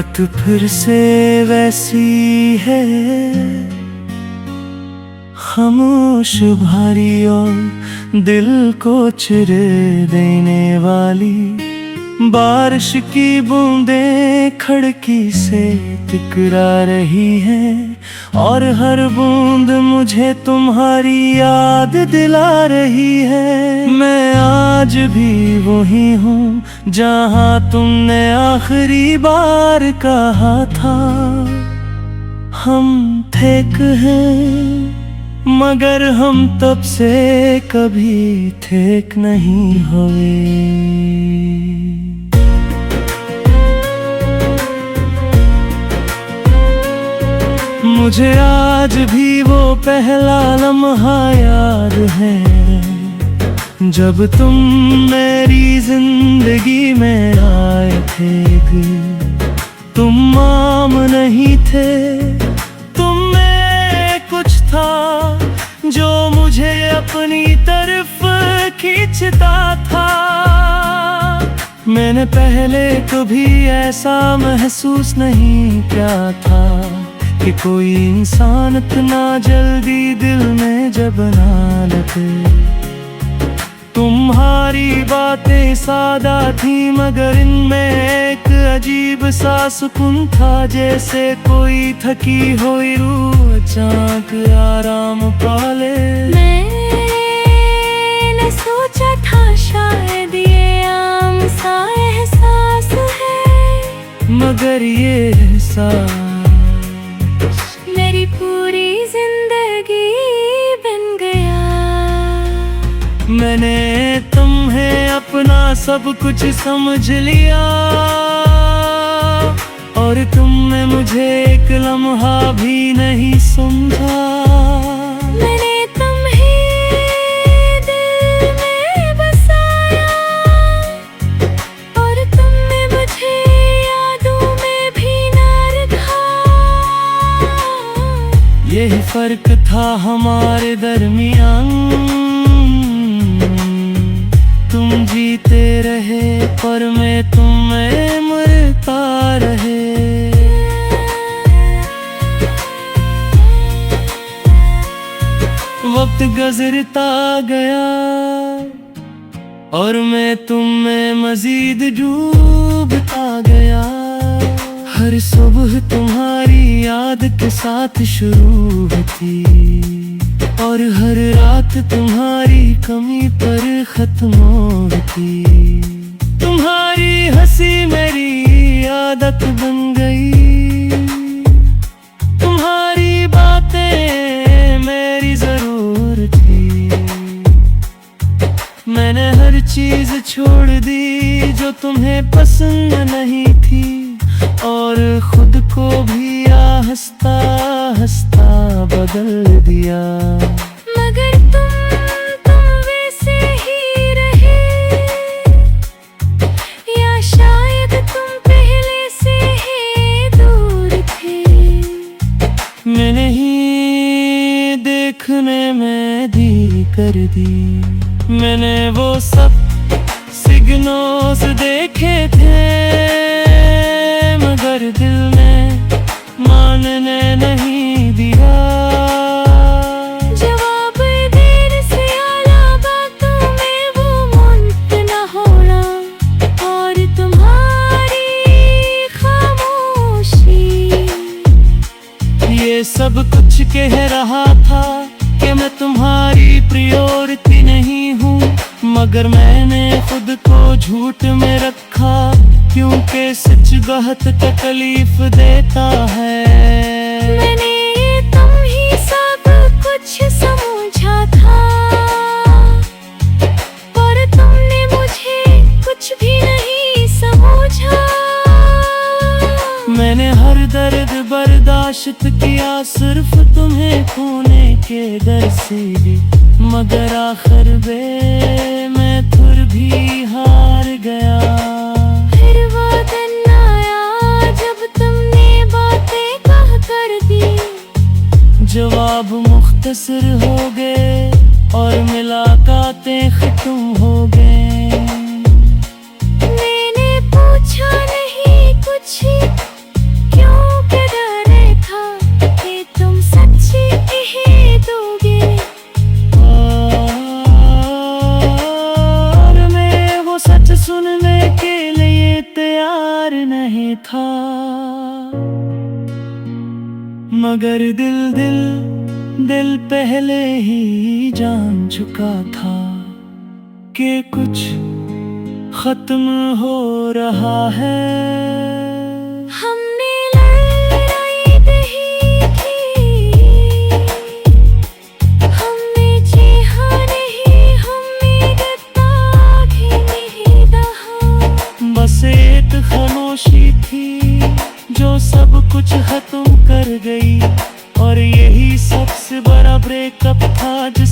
रात फिर से वैसी है, खामोश भारी और दिल को चिरे देने वाली। बारिश की बूंदें खिड़की से टकरा रही हैं और हर बूंद मुझे तुम्हारी याद दिला रही है। मैं आज भी वही हूँ जहाँ तुमने आखिरी बार कहा था। हम ठीक हैं मगर हम तब से कभी ठीक नहीं हुए। मुझे आज भी वो पहला लम्हा याद है जब तुम मेरी जिंदगी में आए थे। तुम आम नहीं थे, तुम में कुछ था जो मुझे अपनी तरफ खींचता था। मैंने पहले कभी ऐसा महसूस नहीं किया था कि कोई इंसान इतना जल्दी दिल में जब ना लगे। तुम्हारी बातें सादा थी मगर इनमें एक अजीब सा सुकून था, जैसे कोई थकी हुई रूह अचानक आराम पाले। मैंने सोचा था शायद ये आम सा एहसास है, मगर ये एहसास मेरी पूरी जिंदगी बन गया। मैंने तुम्हें अपना सब कुछ समझ लिया और तुमने मुझे एक लम्हा भी नहीं समझा। मैंने तुम्हें दिल में बसाया और तुमने मुझे यादों में भी ना रखा। यही फर्क था हमारे दरमियान, तुम जीते रहे पर मैं तुम्हें मरता रहे। वक्त गुजरता गया और मैं तुम में मजीद डूबता गया। हर सुबह तुम्हारी याद के साथ शुरू होती और हर रात तुम्हारी कमी पर खत्म होती। तुम्हारी हंसी मेरी आदत बन गई, तुम्हारी बातें मेरी जरूरत थी। मैंने हर चीज छोड़ दी जो तुम्हें पसंद नहीं थी और खुद को भी हंसता हंसता बदल दिया। मगर तुम वैसे ही रहे या शायद तुम पहले से ही दूर थे। मैंने ही देखने में देरी कर दी। मैंने वो सब सिग्नल्स देखे थे मगर दिल ने मानने नहीं दिया। जवाब देने से आला बातों में वो मुंत न होना और तुम्हारी खामोशी, ये सब कुछ कह रहा था कि मैं तुम्हारी प्रायोरिटी नहीं हूँ। मगर मैंने खुद को झूठ में रखा क्योंकि सच बहुत तकलीफ देता है। मैंने तुम ही सब कुछ समझा था पर तुमने मुझे कुछ भी नहीं समझा। मैंने हर दर्द बर्दाश्त किया सिर्फ तुम्हें खोने के डर से भी, मगर आखिर मैं फिर भी हार गया। फिर वो दिन आया जब तुमने बातें कह कर दी। जवाब मुख्तसर हो गए और मुलाकातें खत्म हो गए। मैंने पूछा नहीं कुछ में था, मगर दिल पहले ही जान चुका था कि कुछ खत्म हो रहा है। हमने लड़ाई नहीं की, हमने जीहा नहीं, हमने गद्दारी नहीं दहा। बस एक खामोशी थी जो सब कुछ खत्म कर गई, और यही सबसे बड़ा ब्रेकअप था जिस